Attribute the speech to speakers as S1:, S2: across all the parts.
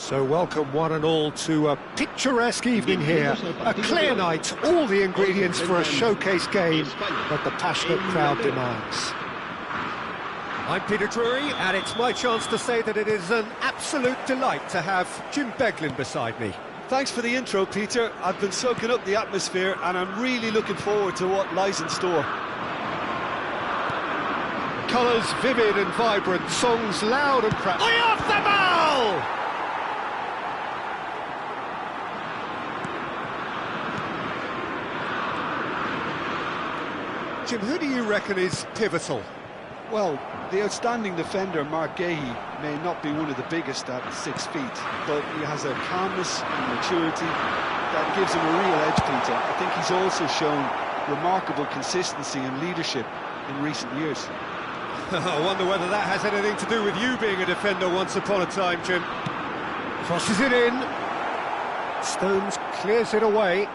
S1: So welcome one and all to a picturesque evening here, a clear night, all the ingredients for a showcase game that the passionate crowd demands. I'm Peter Drury, and it's my chance to say that it is an absolute delight to have Jim Beglin beside me.
S2: Thanks for the intro, Peter. I've been soaking up the atmosphere and I'm really looking forward to what lies in store.
S1: Colours vivid and vibrant, songs loud and proud. Off the ball! Jim, who do you reckon is pivotal?
S2: Well, the outstanding defender, Mark Gahey, may not be one of the biggest at 6 feet, but he has a calmness and maturity that gives him a real edge, Peter. I think he's also shown remarkable consistency and leadership in recent years.
S1: I wonder whether that has anything to do with you being a defender once upon a time, Jim. Crosses it in. Stones clears it away.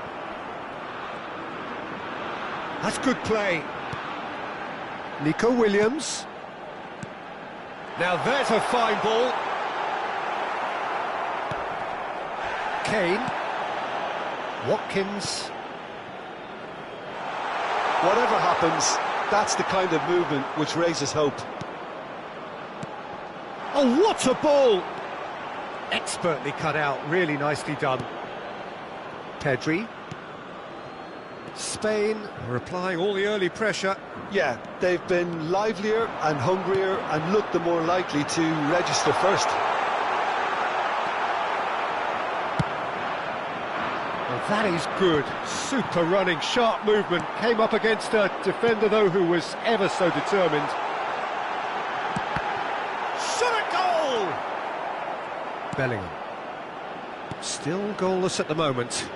S1: That's good play. Nico Williams. Now there's a fine ball. Kane. Watkins.
S2: Whatever happens, that's the kind of movement which raises hope.
S1: Oh, what a ball! Expertly cut out, really nicely done. Pedri. Spain are applying all the early pressure.
S2: Yeah, they've been livelier and hungrier and looked the more likely to register first.
S1: Well, that is good. Super running, sharp movement. Came up against a defender, though, who was ever so determined. Shot a goal! Bellingham. Still goalless at the moment.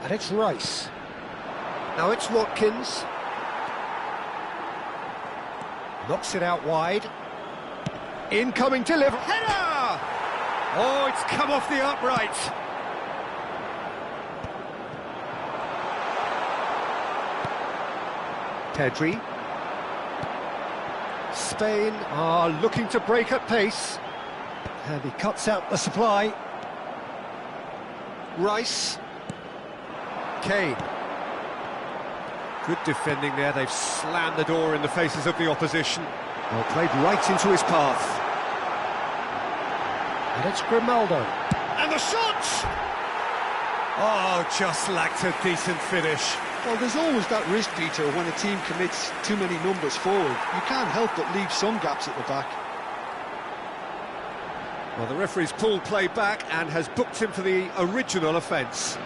S1: And it's Rice. Now it's Watkins. Knocks it out wide. Incoming delivery. Header! Oh, it's come off the upright. Pedri. Spain are looking to break at pace. And he cuts out the supply. Rice. Kane. Good defending there, they've slammed the door in the faces of the opposition. Well, played right into his path. And it's Grimaldo. And the shot! Oh, just lacked a decent finish.
S2: Well, there's always that risk, Peter, when a team commits too many numbers forward. You can't help but leave some gaps at the back.
S1: Well, the referee's pulled play back and has booked him for the original offence.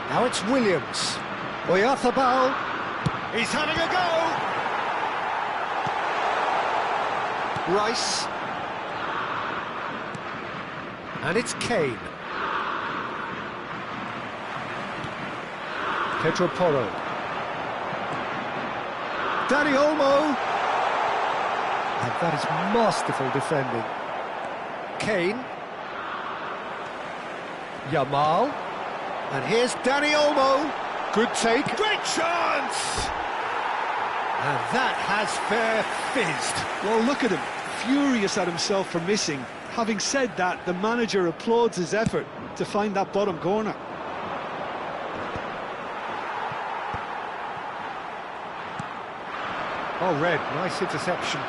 S1: Now it's Williams. Oyarzabal. He's having a go. Rice. And it's Kane. Pedro Porro. Dani Olmo. And that is masterful defending. Kane. Yamal. And here's Dani Olmo. Good take. Great chance! And that has fair fizzed.
S2: Well, look at him, furious at himself for missing. Having said that, the manager applauds his effort to find that bottom corner.
S1: Oh, Red, nice interception.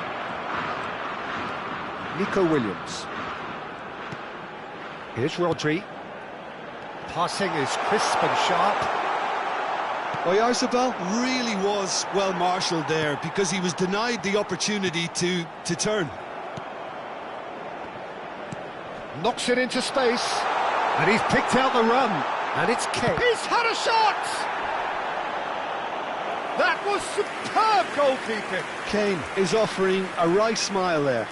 S1: Nico Williams. Here's Rodri. Passing is crisp and sharp.
S2: Oyarzabal really was well marshalled there because he was denied the opportunity to turn.
S1: Knocks it into space, and he's picked out the run. And it's Kane. He's had a shot! That was superb goalkeeping.
S2: Kane is offering a right smile there.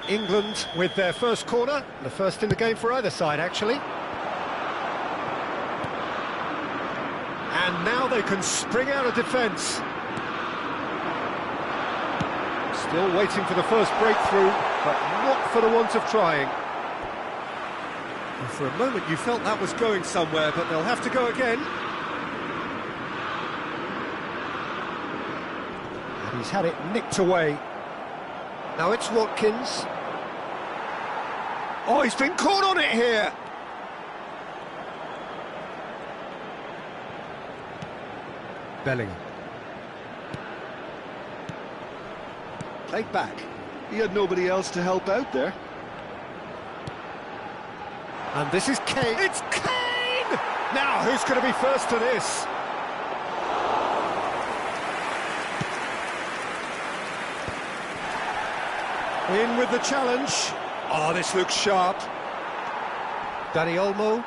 S1: England with their first corner, the first in the game for either side, actually. And now they can spring out of defence. Still waiting for the first breakthrough, but not for the want of trying. And for a moment you felt that was going somewhere, but they'll have to go again. And he's had it nicked away. Now it's Watkins. Oh, he's been caught on it here. Bellingham. Played back.
S2: He had nobody else to help out there.
S1: And this is Kane. It's Kane! Now, who's going to be first to this? In with the challenge. Oh, this looks sharp. Dani Olmo.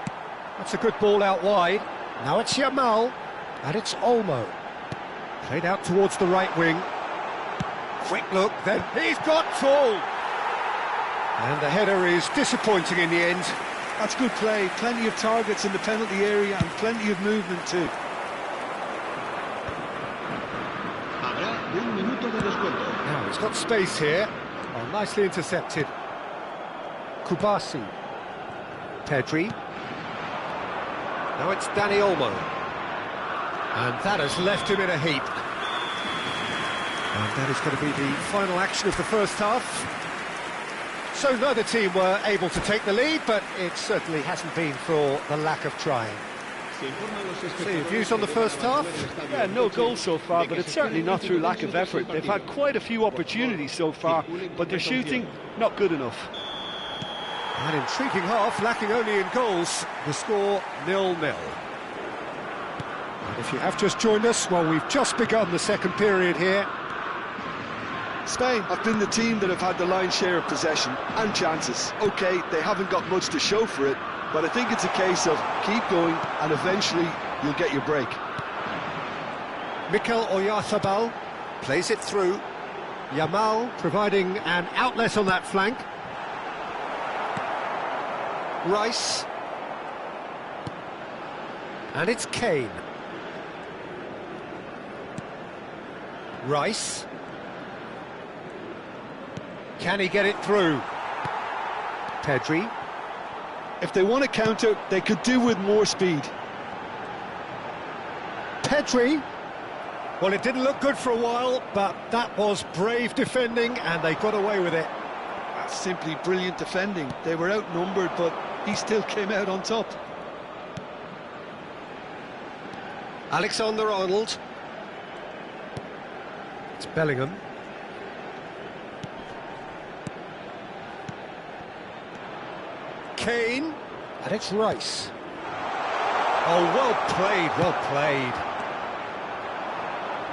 S1: That's a good ball out wide. Now it's Yamal. And it's Olmo. Played out towards the right wing. Quick look, then he's got tall. And the header is disappointing in the end.
S2: That's good play. Plenty of targets in the penalty area and plenty of movement too.
S1: Now he's got space here. Oh, nicely intercepted. Kubasi. Pedri. Now it's Dani Olmo. And that has left him in a heap. And that is going to be the final action of the first half. So neither team were able to take the lead, but it certainly hasn't been for the lack of trying. So your views on the first half?
S2: Yeah, no goals so far, but it's certainly not through lack of effort. They've had quite a few opportunities so far, but their shooting, not good enough.
S1: An intriguing half, lacking only in goals. The score 0-0. And if you have just joined us, well, we've just begun the second period here.
S2: Spain have been the team that have had the lion's share of possession and chances. OK, they haven't got much to show for it, but I think it's a case of keep going and eventually you'll get your break.
S1: Mikel Oyarzabal plays it through. Yamal providing an outlet on that flank. Rice. And it's Kane. Rice. Can he get it through? Pedri.
S2: If they want to counter, they could do with more speed.
S1: Pedri. Well, it didn't look good for a while, but that was brave defending, and they got away with it.
S2: That's simply brilliant defending. They were outnumbered, but he still came out on top.
S1: Alexander-Arnold. It's Bellingham. Kane. And it's Rice. Oh, well played, well played.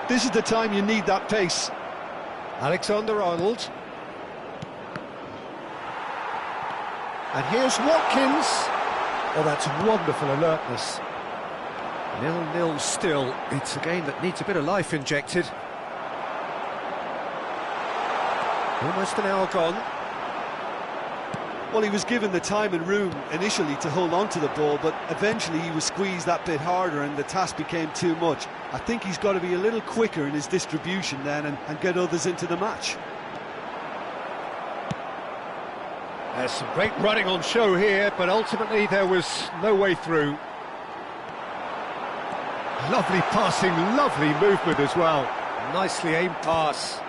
S2: This is the time you need that pace.
S1: Alexander-Arnold. And here's Watkins. Oh, that's wonderful alertness. 0-0 still. It's a game that needs a bit of life injected. Almost an hour gone.
S2: Well, he was given the time and room initially to hold on to the ball, but eventually he was squeezed that bit harder and the task became too much. I think he's got to be a little quicker in his distribution then and get others into the match.
S1: There's some great running on show here, but ultimately there was no way through. Lovely passing, lovely movement as well. Nicely aimed pass.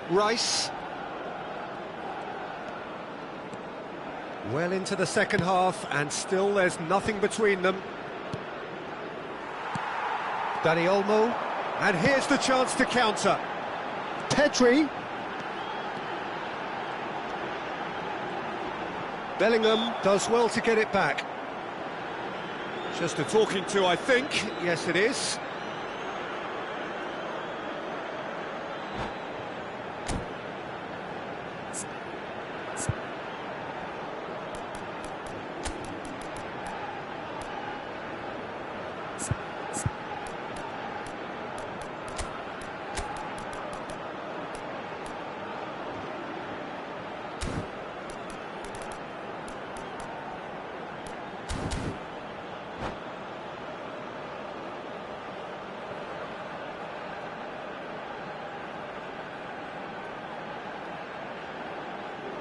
S1: Rice. Well into the second half, and still there's nothing between them. Dani Olmo, and here's the chance to counter. Pedri. Bellingham does well to get it back. Just a talking to, I think. Yes, it is.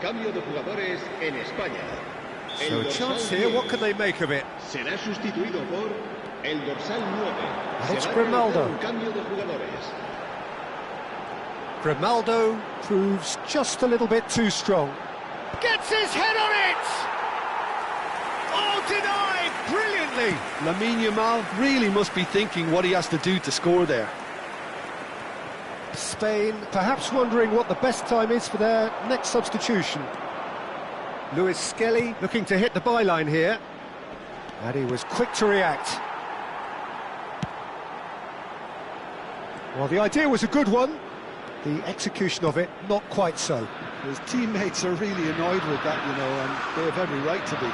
S3: Cambio de jugadores en España.
S1: So a chance here, what can they make of it?
S3: Será sustituido por el dorsal 9.
S1: And it's
S3: Se va a realizar
S1: Grimaldo.
S3: un cambio de jugadores.
S1: Grimaldo proves just a little bit too strong. Gets his head on it! Oh, denied brilliantly!
S2: Lamine Yamal really must be thinking what he has to do to score there.
S1: Spain perhaps wondering what the best time is for their next substitution. Luis Skelly looking to hit the byline here. And he was quick to react. Well, the idea was a good one. The execution of it, not quite so.
S2: His teammates are really annoyed with that, you know, and they have every right to be.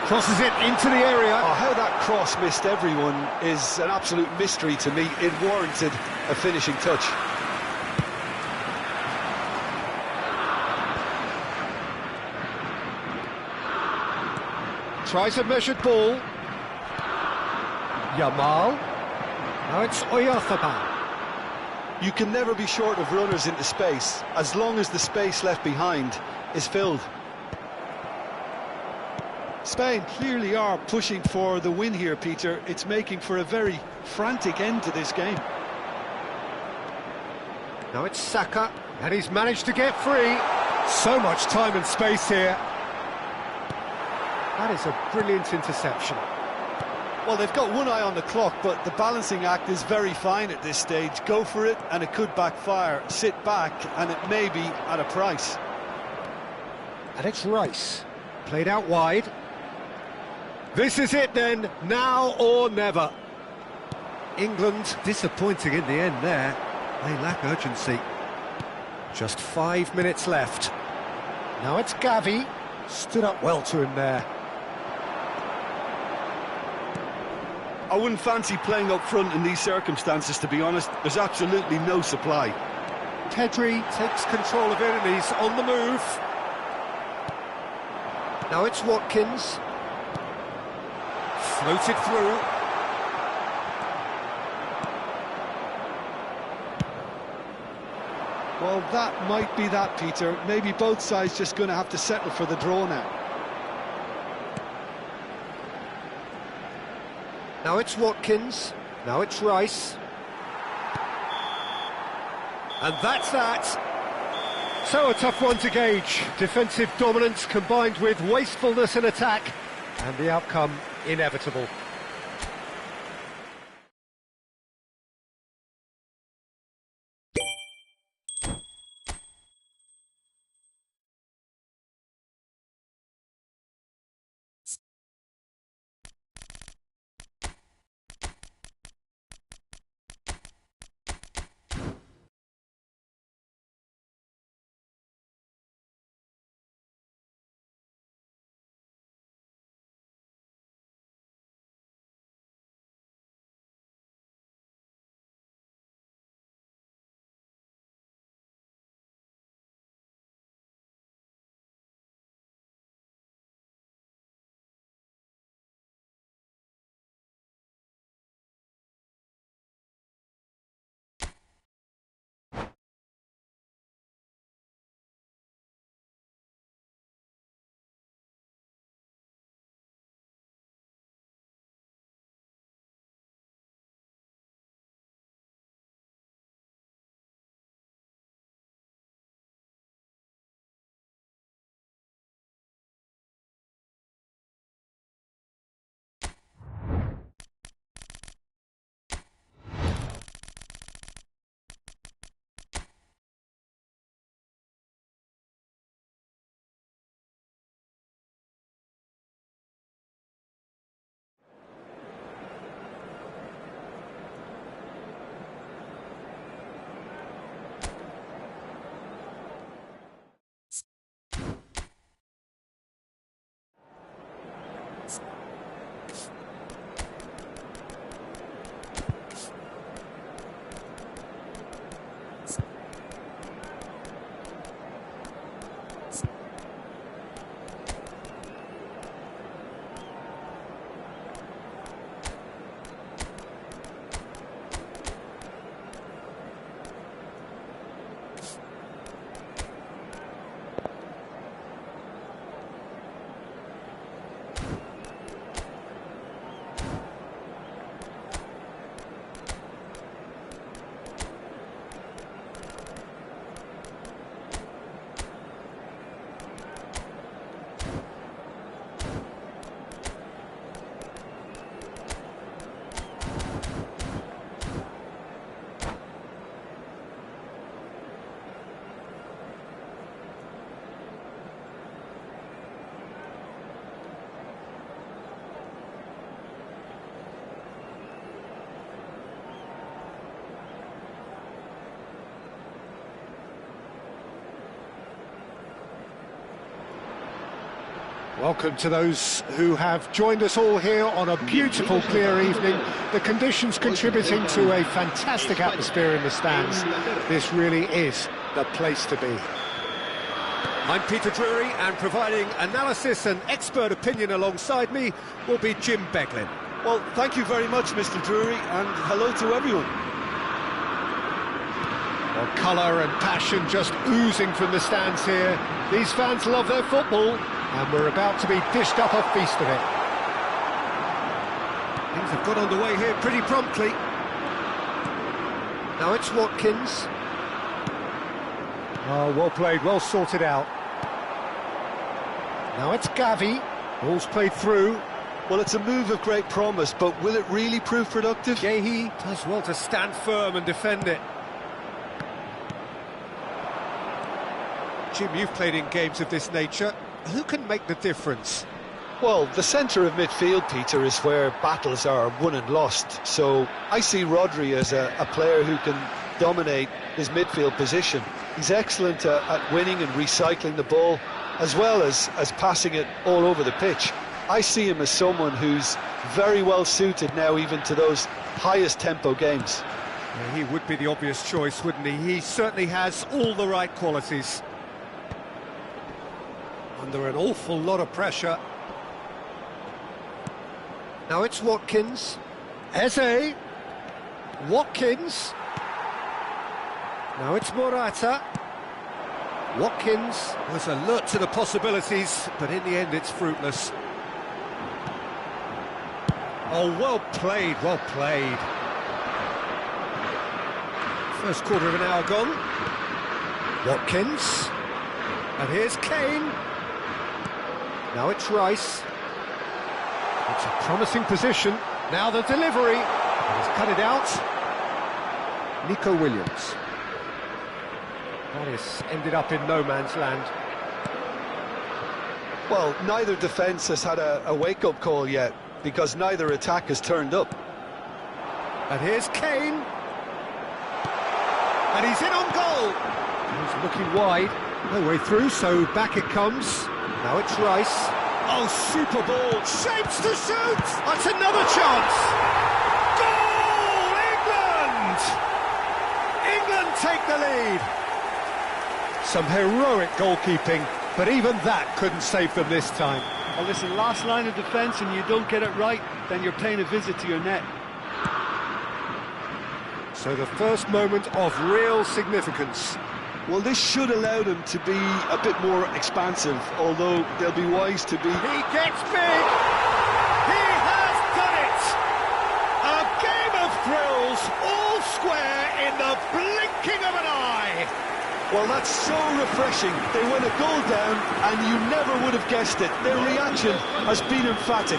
S1: Crosses it into the area.
S2: Oh, how that cross missed everyone is an absolute mystery to me. It warranted a finishing touch.
S1: Tries a measured ball. Yamal. Now it's Oyarzabal.
S2: You can never be short of runners into space, as long as the space left behind is filled. Spain clearly are pushing for the win here, Peter. It's making for a very frantic end to this game.
S1: Now it's Saka, and he's managed to get free. So much time and space here. That is a brilliant interception.
S2: Well, they've got one eye on the clock, but the balancing act is very fine at this stage. Go for it, and it could backfire. Sit back, and it may be at a price.
S1: And it's Rice. Played out wide. This is it then, now or never. England disappointing in the end there. They lack urgency. Just 5 minutes left. Now it's Gavi. Stood up well to him there.
S2: I wouldn't fancy playing up front in these circumstances, to be honest. There's absolutely no supply.
S1: Pedri takes control of it and he's on the move. Now it's Watkins. Floated through.
S2: Well, that might be that, Peter. Maybe both sides just going to have to settle for the draw now.
S1: Now it's Watkins. Now it's Rice. And that's that. So a tough one to gauge. Defensive dominance combined with wastefulness in attack. And the outcome inevitable. Welcome to those who have joined us all here on a beautiful, clear evening. The conditions contributing to a fantastic atmosphere in the stands. This really is the place to be. I'm Peter Drury, and providing analysis and expert opinion alongside me will be Jim Beglin.
S2: Well, thank you very much, Mr. Drury, and hello to everyone.
S1: Well, colour and passion just oozing from the stands here. These fans love their football, and we're about to be dished up a feast of it. Things have got underway here pretty promptly. Now it's Watkins. Oh, well played, well sorted out. Now it's Gavi. Ball's played through.
S2: Well, it's a move of great promise, but will it really prove productive?
S1: Gehi does well to stand firm and defend it. Jim, you've played in games of this nature. Who can make the difference?
S2: Well, the centre of midfield, Peter, is where battles are won and lost. So I see Rodri as a player who can dominate his midfield position. He's excellent at winning and recycling the ball, as well as passing it all over the pitch. I see him as someone who's very well suited now even to those highest tempo games.
S1: Yeah, he would be the obvious choice, wouldn't he? He certainly has all the right qualities. Under an awful lot of pressure. Now it's Watkins. Eze. Watkins. Now it's Morata. Watkins was alert to the possibilities, but in the end it's fruitless. Oh, well played, well played. First quarter of an hour gone. Watkins. And here's Kane. Now it's Rice. It's a promising position. Now the delivery. He's cut it out. Nico Williams. That has ended up in no man's land.
S2: Well, neither defence has had a wake-up call yet, because neither attack has turned up.
S1: And here's Kane. And he's in on goal. He's looking wide. No way through, so back it comes. Now it's Rice. Oh, super ball. Shapes to shoot. That's another chance. Goal, England! England take the lead. Some heroic goalkeeping, but even that couldn't save them this time.
S2: Well, listen, last line of defence and you don't get it right, then you're paying a visit to your net.
S1: So the first moment of real significance.
S2: Well, this should allow them to be a bit more expansive, although they'll be wise to be...
S1: He gets big! He has done it! A game of thrills, all square in the blinking of an eye!
S2: Well, that's so refreshing. They went a goal down, and you never would have guessed it. Their reaction has been emphatic.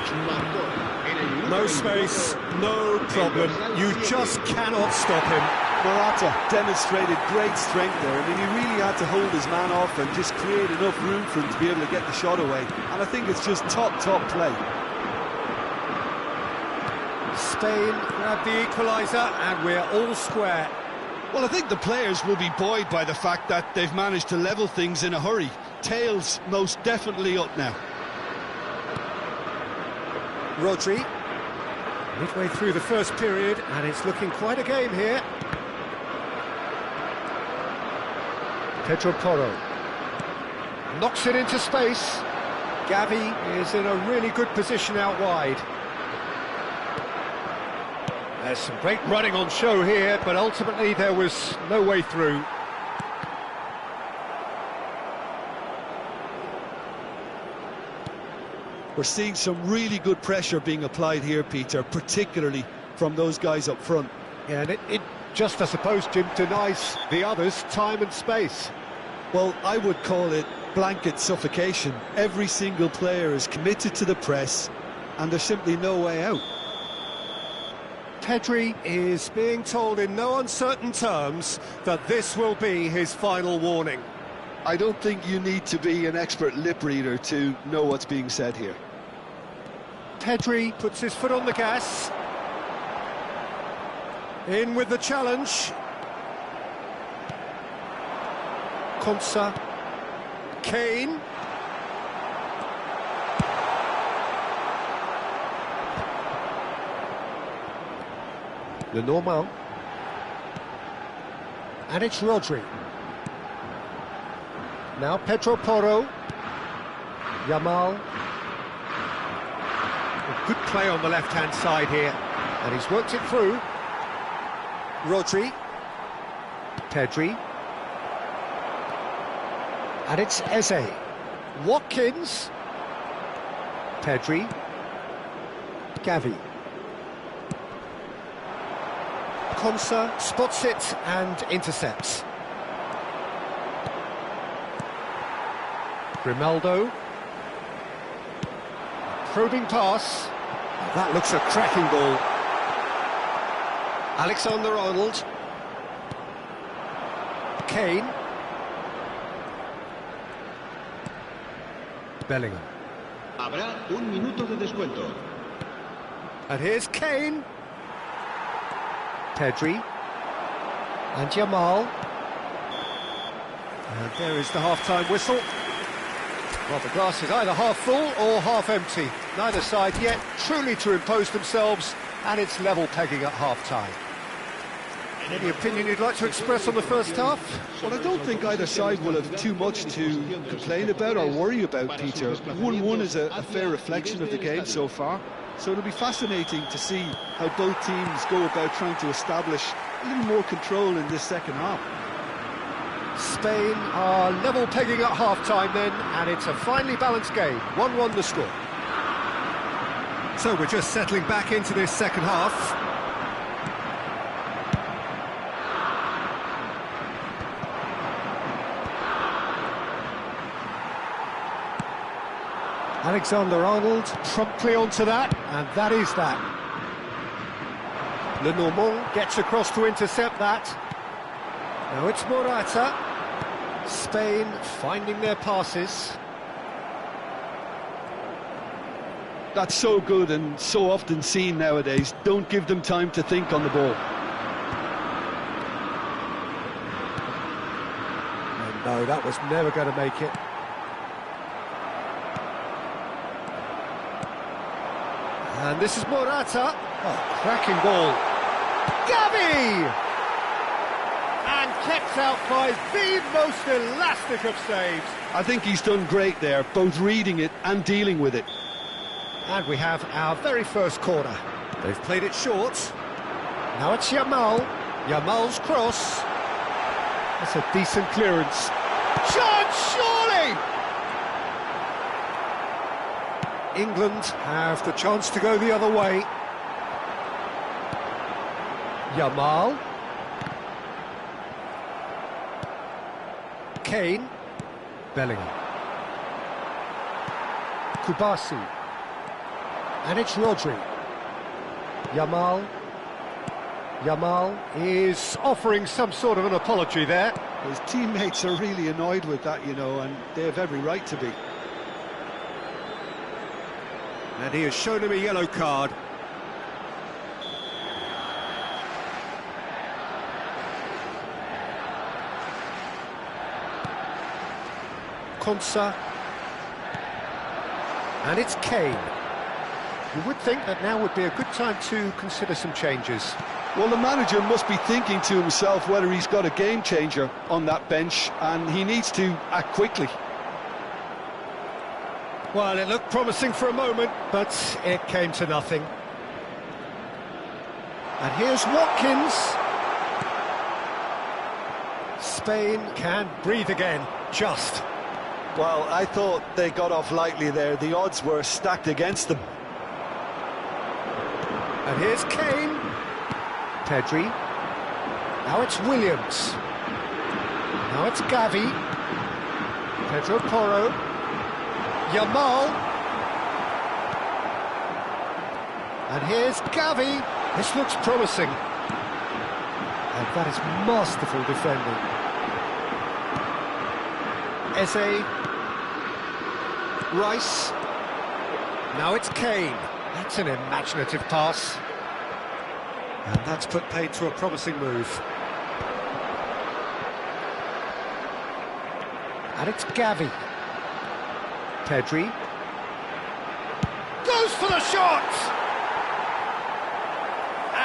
S1: No space, no problem. You just cannot stop him.
S2: Morata demonstrated great strength there. I mean, he really had to hold his man off and just create enough room for him to be able to get the shot away. And I think it's just top play.
S1: Spain grab the equaliser, and we're all square.
S2: Well, I think the players will be buoyed by the fact that they've managed to level things in a hurry. Tails most definitely up now.
S1: Rodri, midway through the first period, and it's looking quite a game here. Pedro Porro knocks it into space. Gavi is in a really good position out wide. There's some great running on show here, but ultimately there was no way through.
S2: We're seeing some really good pressure being applied here, Peter, particularly from those guys up front.
S1: Yeah, and it just, I suppose, Jim, denies the others time and space.
S2: Well, I would call it blanket suffocation. Every single player is committed to the press, and there's simply no way out.
S1: Pedri is being told in no uncertain terms that this will be his final warning.
S2: I don't think you need to be an expert lip reader to know what's being said here.
S1: Pedri puts his foot on the gas. In with the challenge. Konsa. Kane. Lenormand. And it's Rodri. Now Pedro Porro. Yamal. Good play on the left-hand side here. And he's worked it through. Rodri. Pedri. And it's Eze. Watkins. Pedri. Gavi. Konsa spots it and intercepts. Grimaldo. Probing pass. That looks a cracking ball. Alexander-Arnold. Kane. Bellingham.
S3: Habrá un minuto de descuento.
S1: And here's Kane. Pedri. And Yamal. And there is the half-time whistle. Well, the glass is either half full or half empty. Neither side yet truly to impose themselves, and it's level pegging at half-time. Any opinion you'd like to express on the first half?
S2: Well, I don't think either side will have too much to complain about or worry about, Peter. 1-1 is a fair reflection of the game so far. So it'll be fascinating to see how both teams go about trying to establish a little more control in this second half.
S1: Spain are level pegging at half-time then, and it's a finely balanced game. 1-1 the score. So we're just settling back into this second half. Alexander-Arnold promptly onto that, and that is that. Lenormand gets across to intercept that. Now it's Morata. Spain finding their passes.
S2: That's so good and so often seen nowadays. Don't give them time to think on the ball.
S1: And no, that was never going to make it. And this is Morata. Oh, cracking ball. Gavi! And kept out by the most elastic of saves.
S2: I think he's done great there, both reading it and dealing with it.
S1: And we have our very first corner. They've played it short. Now it's Yamal. Yamal's cross. That's a decent clearance. Chance, surely! England have the chance to go the other way. Yamal. Kane. Bellingham. Kubasi. And it's Rodri. Yamal. Yamal is offering some sort of an apology there.
S2: His teammates are really annoyed with that, you know, and they have every right to be.
S1: And he has shown him a yellow card. Konsa. And it's Kane. You would think that now would be a good time to consider some changes.
S2: Well, the manager must be thinking to himself whether he's got a game changer on that bench, and he needs to act quickly.
S1: Well, it looked promising for a moment, but it came to nothing. And here's Watkins. Spain can breathe again, just.
S2: Well, I thought they got off lightly there. The odds were stacked against them.
S1: And here's Kane. Pedri. Now it's Williams. Now it's Gavi. Pedro Porro. Yamal. And here's Gavi. This looks promising. And that is masterful defending. Eze. Rice. Now it's Kane. That's an imaginative pass. And that's put paid to a promising move. And it's Gavi. Pedri. Goes for the shot!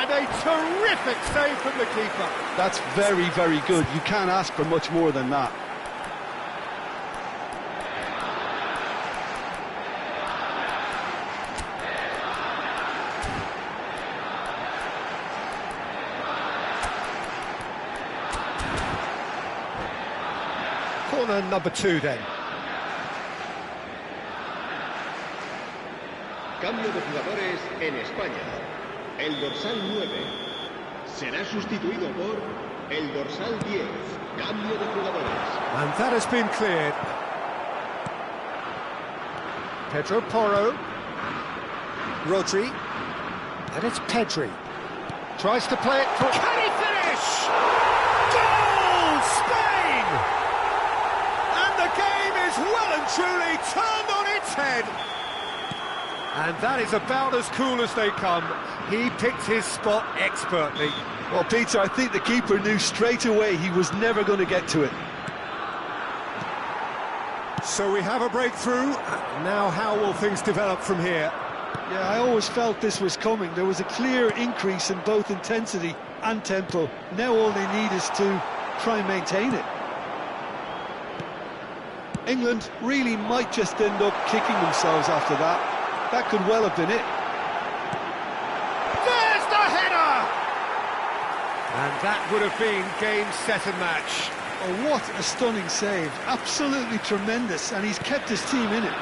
S1: And a terrific save from the keeper.
S2: That's very, very good. You can't ask for much more than that.
S1: Corner number 2 then.
S3: Cambio de jugadores en España. El dorsal 9 será sustituido por el dorsal 10. Cambio de jugadores.
S1: And that has been cleared. Pedro Porro. Rodri. And it's Pedri. Tries to play it for... Can he finish? Goal! Spain! And the game is well and truly turned on its head. And that is about as cool as they come. He picked his spot expertly.
S2: Well, Peter, I think the keeper knew straight away he was never going to get to it.
S1: So we have a breakthrough. Now how will things develop from here?
S2: Yeah, I always felt this was coming. There was a clear increase in both intensity and tempo. Now all they need is to try and maintain it. England really might just end up kicking themselves after that. That could well have been it.
S1: There's the header! And that would have been game, set and match.
S2: Oh, what a stunning save. Absolutely tremendous, and he's kept his team in it.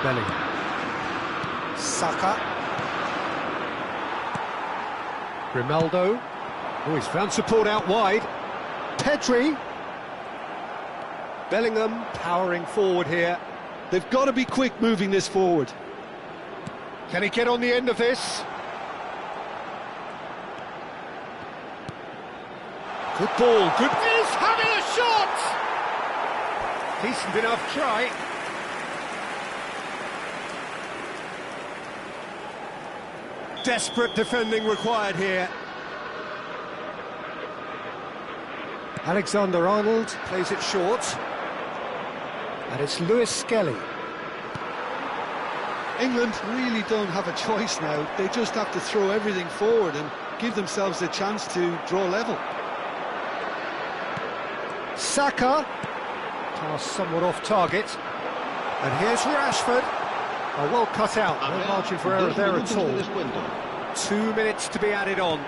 S1: Bellingham. Saka. Grimaldo. Oh, he's found support out wide. Pedri. Bellingham powering forward here.
S2: They've got to be quick moving this forward.
S1: Can he get on the end of this? Good ball, good... He's having a shot! Decent enough try. Desperate defending required here. Alexander-Arnold plays it short. And it's Lewis Skelly.
S2: England really don't have a choice now. They just have to throw everything forward and give themselves a chance to draw level.
S1: Saka. Pass somewhat off target. And here's Rashford. Oh, well cut out, no margin for error there at all. 2 minutes to be added on.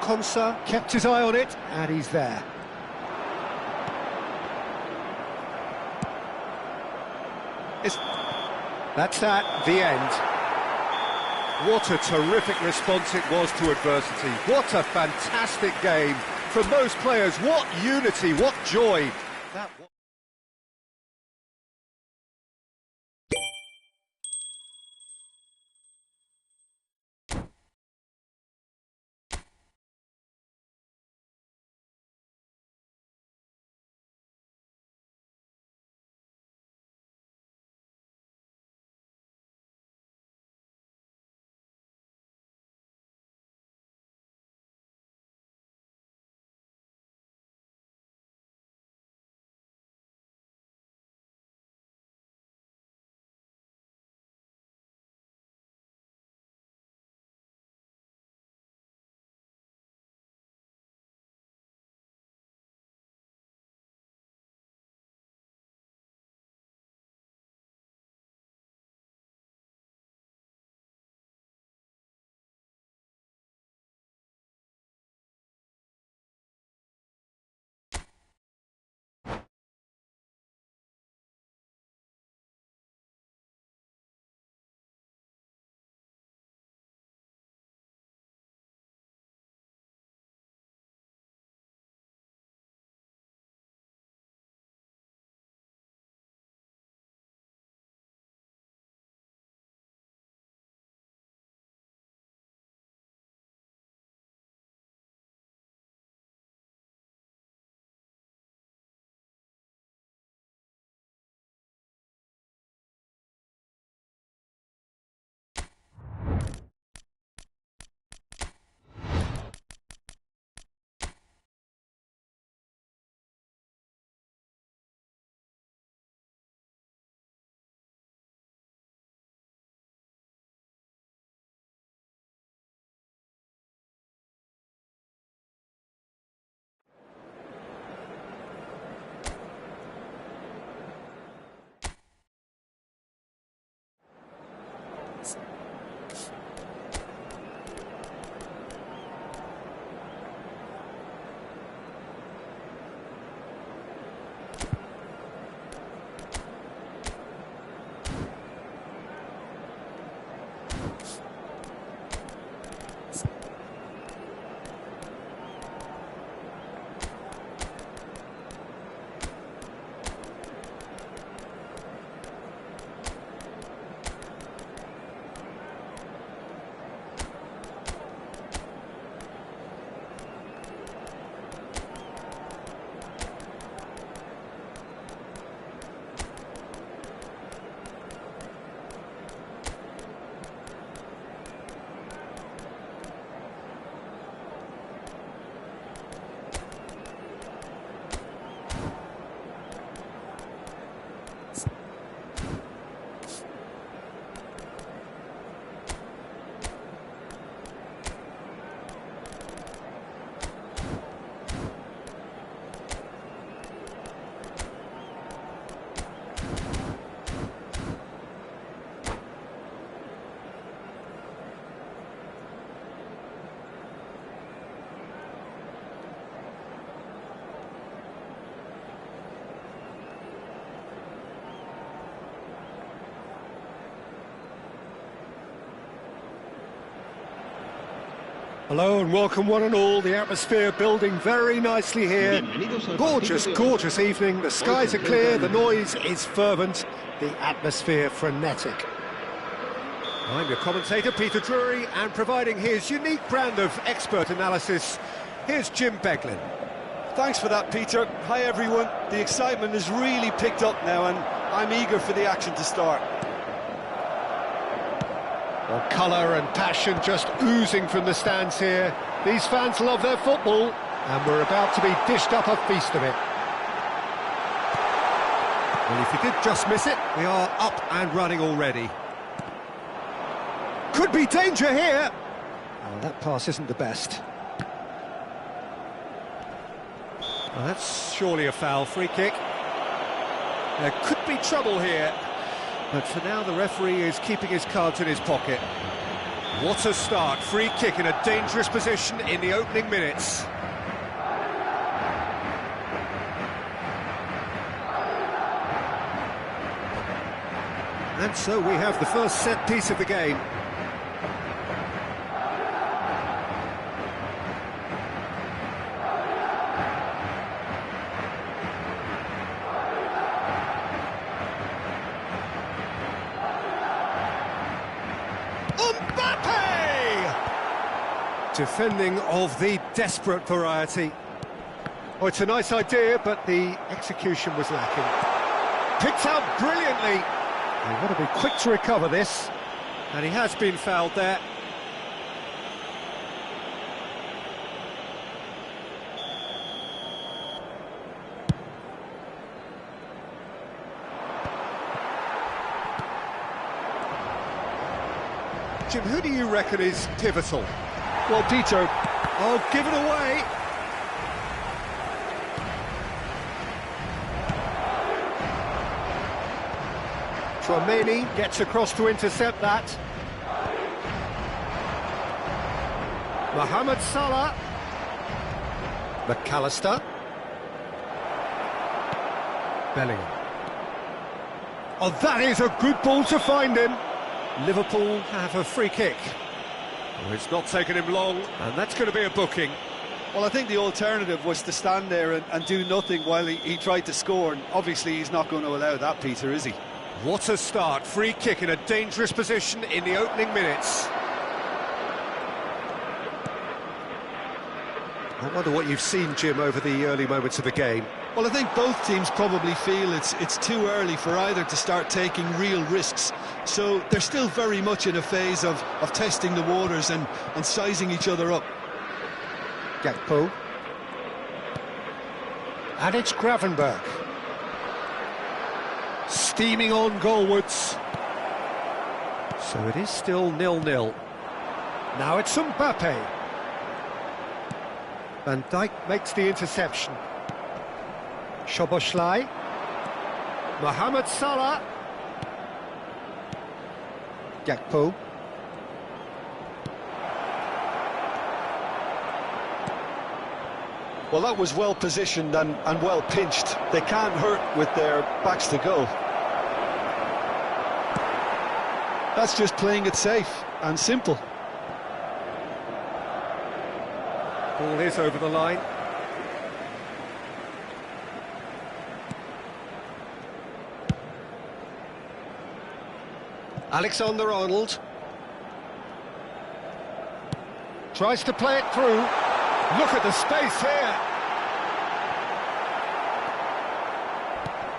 S1: Konsa kept his eye on it, and he's there. That's that, the end. What a terrific response it was to adversity. What a fantastic game. From those players, what unity, what joy. That Hello and welcome one and all. The atmosphere building very nicely here. Gorgeous, gorgeous evening. The skies are clear, the noise is fervent, the atmosphere frenetic. I'm your commentator, Peter Drury, and providing his unique brand of expert analysis, here's Jim Beglin.
S2: Thanks for that, Peter. Hi, everyone. The excitement has really picked up now, and I'm eager for the action to start.
S1: Well, colour and passion just oozing from the stands here. These fans love their football, and we're about to be dished up a feast of it. Well, if you did just miss it, we are up and running already. Could be danger here. Oh, that pass isn't the best. Well, that's surely a foul. Free kick. There could be trouble here. But for now, the referee is keeping his cards in his pocket. What a start. Free kick in a dangerous position in the opening minutes. And so we have the first set piece of the game. Defending of the desperate variety. Oh, it's a nice idea, but the execution was lacking. Picked out brilliantly. They've got to be quick to recover this. And he has been fouled there. Jim, who do you reckon is pivotal?
S2: Well, Peter...
S1: Oh, give it away! Tchouaméni gets across to intercept that. Mohamed Salah. McAllister. Bellingham. Oh, that is a good ball to find him. Liverpool have a free kick. Oh, it's not taken him long, and that's going to be a booking.
S2: Well, I think the alternative was to stand there and do nothing while he tried to score, and obviously he's not going to allow that, Peter, is he?
S1: What a start. Free kick in a dangerous position in the opening minutes. I wonder what you've seen, Jim, over the early moments of the game.
S2: Well, I think both teams probably feel it's too early for either to start taking real risks. So they're still very much in a phase of testing the waters and sizing each other up.
S1: Gakpo. And it's Gravenberch. Steaming on goalwards. So it is still 0-0. Now it's Mbappe. Van Dijk makes the interception. Szoboszlai. Mohamed Salah. Gakpo.
S2: Well, that was well positioned and well pinched. They can't hurt with their backs to goal. That's just playing it safe and simple.
S1: Ball is over the line. Alexander-Arnold. Tries to play it through. Look at the space here.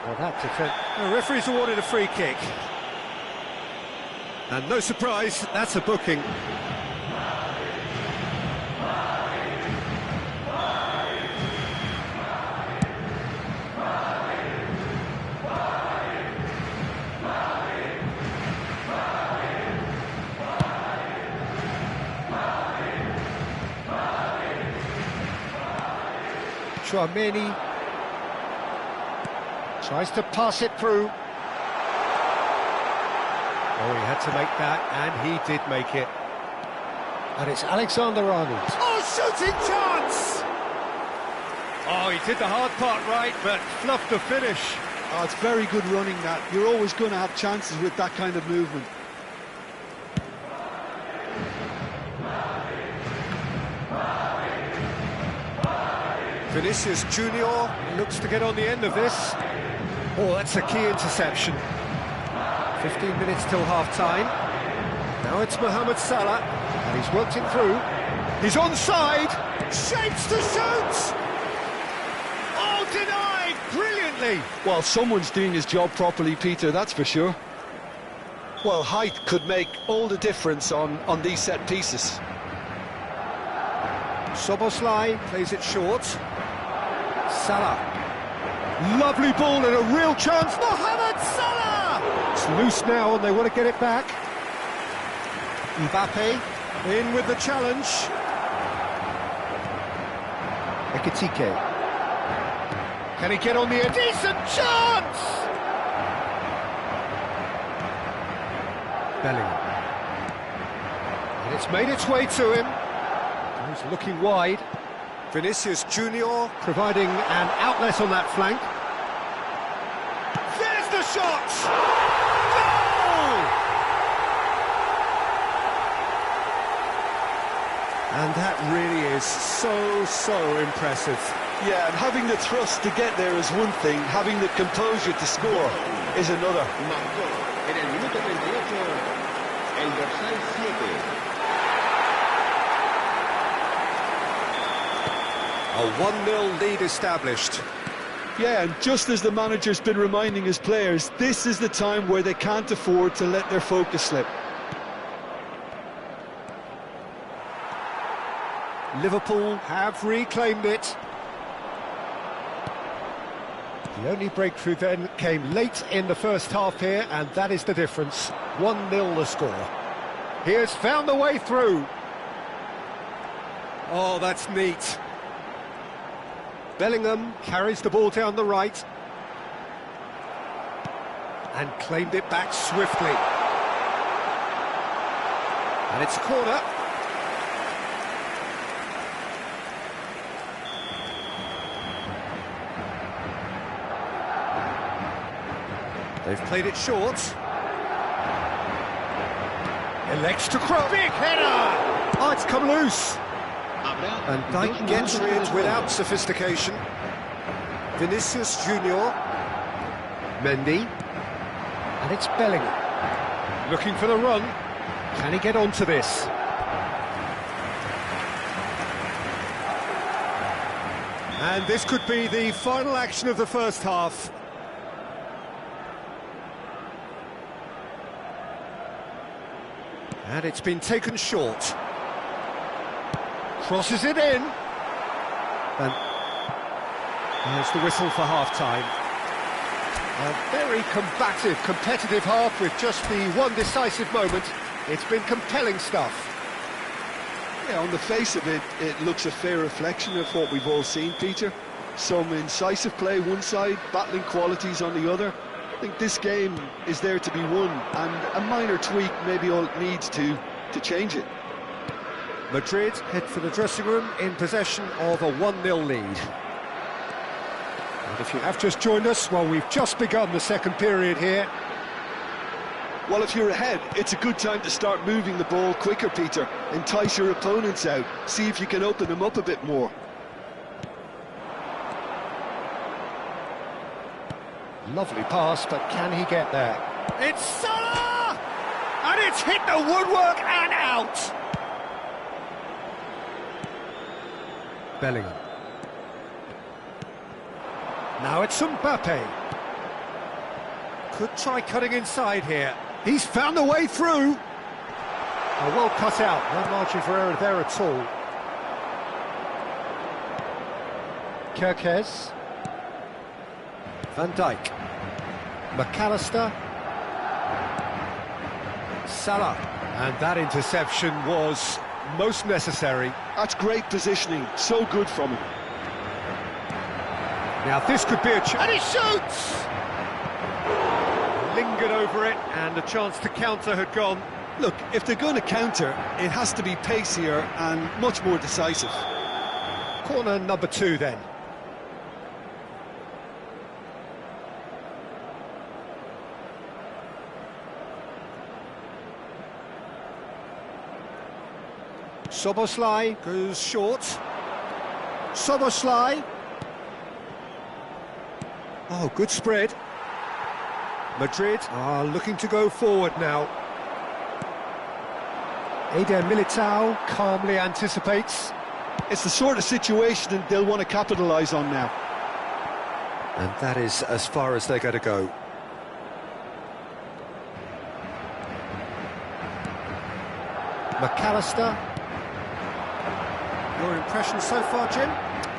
S1: Well, that defense. The referee's awarded a free kick. And no surprise, that's a booking. Tchouaméni tries to pass it through. Oh, he had to make that, and he did make it. And it's Alexander-Arnold. Oh, shooting chance! Oh, he did the hard part right, but fluffed the finish.
S2: Oh, it's very good running, that. You're always going to have chances with that kind of movement.
S1: Vinicius Junior looks to get on the end of this. Oh, that's a key interception. 15 minutes till half-time. Now it's Mohamed Salah, and he's worked it through. He's onside, shapes to shoot! Oh, denied brilliantly!
S2: Well, someone's doing his job properly, Peter, that's for sure. Well, height could make all the difference on these set pieces.
S1: Szoboszlai plays it short. Salah. Lovely ball and a real chance. Mohamed Salah! It's loose now and they want to get it back. Mbappe in with the challenge. Ekitike. Can he get on the end? Decent chance! Bellingham. And it's made its way to him. He's looking wide. Vinicius Junior providing an outlet on that flank. There's the shot! Goal! And that really is so impressive.
S2: Yeah, and having the thrust to get there is one thing, having the composure to score is another.
S3: Marcó en el minuto 38 el dorsal 7.
S1: A 1-0 lead established.
S2: Yeah, and just as the manager's been reminding his players, this is the time where they can't afford to let their focus slip.
S1: Liverpool have reclaimed it. The only breakthrough then came late in the first half here, and that is the difference. 1-0 the score. He has found the way through. Oh, that's neat. Bellingham carries the ball down the right and claimed it back swiftly. And it's a corner. They've played it short. Elects to cross. Big header! Oh, it's come loose. And Dijk gets rid without sophistication. Vinicius Junior. Mendy. And it's Bellingham. Looking for the run. Can he get onto this? And this could be the final action of the first half. And it's been taken short. Crosses it in. And there's the whistle for half-time. A very combative, competitive half with just the one decisive moment. It's been compelling stuff.
S2: Yeah, on the face of it, it looks a fair reflection of what we've all seen, Peter. Some incisive play one side, battling qualities on the other. I think this game is there to be won, and a minor tweak maybe all it needs to change it.
S1: Madrid head for the dressing room in possession of a 1-0 lead. And if you have just joined us, well, we've just begun the second period here.
S2: Well, if you're ahead, it's a good time to start moving the ball quicker, Peter. Entice your opponents out, see if you can open them up a bit more.
S1: Lovely pass, but can he get there? It's Salah! And it's hit the woodwork and out! Bellingham. Now it's Mbappe. Could try cutting inside here. He's found the way through. Oh, well cut out. No margin for error there at all. Kerkez. Van Dijk. McAllister. Salah. And that interception was most necessary.
S2: That's great positioning, so good from him.
S1: Now this could be a chance. And he shoots! Lingered over it, and the chance to counter had gone.
S2: Look, if they're going to counter, it has to be pacier and much more decisive.
S1: Corner number 2 then. Szoboszlai goes short. Szoboszlai Oh, good spread. Madrid are looking to go forward now. Eder Militao calmly anticipates.
S2: It's the sort of situation they'll want to capitalise on now.
S1: And that is as far as they're going to go. McAllister. Your impression so far, Jim?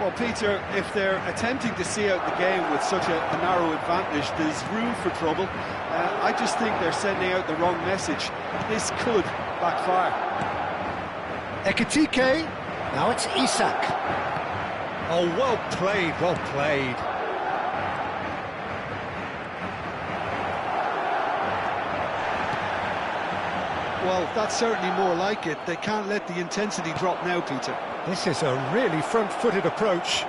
S2: Well, Peter, if they're attempting to see out the game with such a narrow advantage, there's room for trouble. I just think they're sending out the wrong message. This could backfire.
S1: Ekitike. Now it's Isak. Oh, well played, well played.
S2: Well, that's certainly more like it. They can't let the intensity drop now, Peter.
S1: This is a really front-footed approach.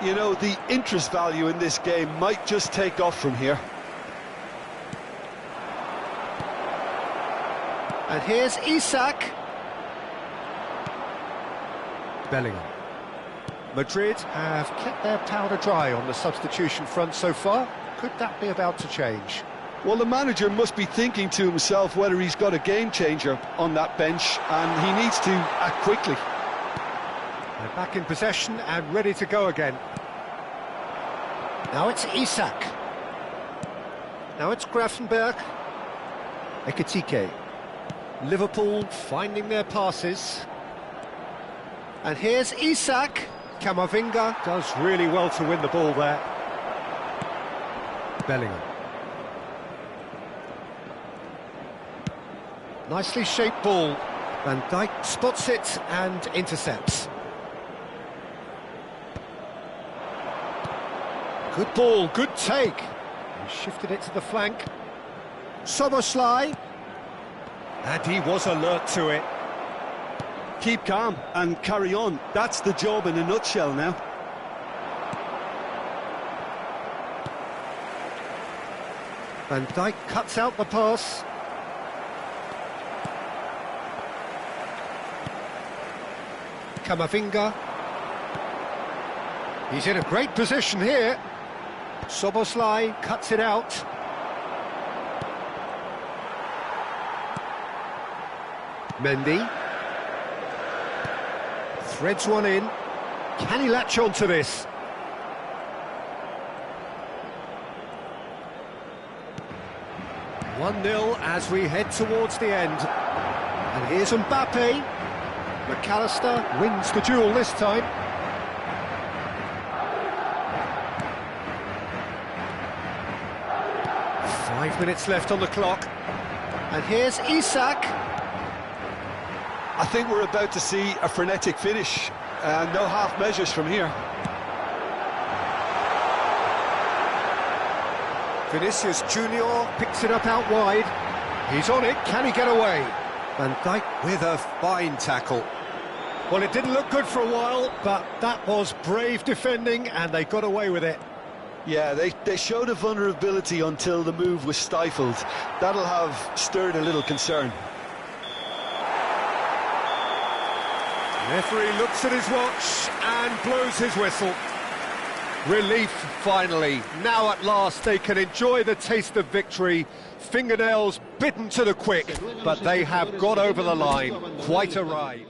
S2: You know, the interest value in this game might just take off from here.
S1: And here's Isak. Bellingham. Madrid have kept their powder dry on the substitution front so far. Could that be about to change?
S2: Well, the manager must be thinking to himself whether he's got a game-changer on that bench, and he needs to act quickly.
S1: They're back in possession and ready to go again. Now it's Isak. Now it's Grafenberg. Ekitike. Liverpool finding their passes. And here's Isak. Camavinga does really well to win the ball there. Bellingham. Nicely shaped ball. Van Dijk spots it and intercepts. Good ball, good take. He shifted it to the flank. Soboslai. And he was alert to it.
S2: Keep calm and carry on. That's the job in a nutshell now.
S1: Van Dijk cuts out the pass. Camavinga. He's in a great position here. Soboslai cuts it out. Mendy. Threads one in. Can he latch on to this? One-nil as we head towards the end. And here's Mbappe. McAllister wins the duel this time. Five minutes left on the clock. And here's Isak.
S2: I think we're about to see a frenetic finish. No half measures from here.
S1: Vinicius Junior picks it up out wide. He's on it, can he get away? Van Dijk with a fine tackle. Well, it didn't look good for a while, but that was brave defending and they got away with it.
S2: Yeah, they showed a vulnerability until the move was stifled. That'll have stirred a little concern.
S1: The referee looks at his watch and blows his whistle. Relief, finally. Now at last they can enjoy the taste of victory. Fingernails bitten to the quick, but they have got over the line. Quite a ride.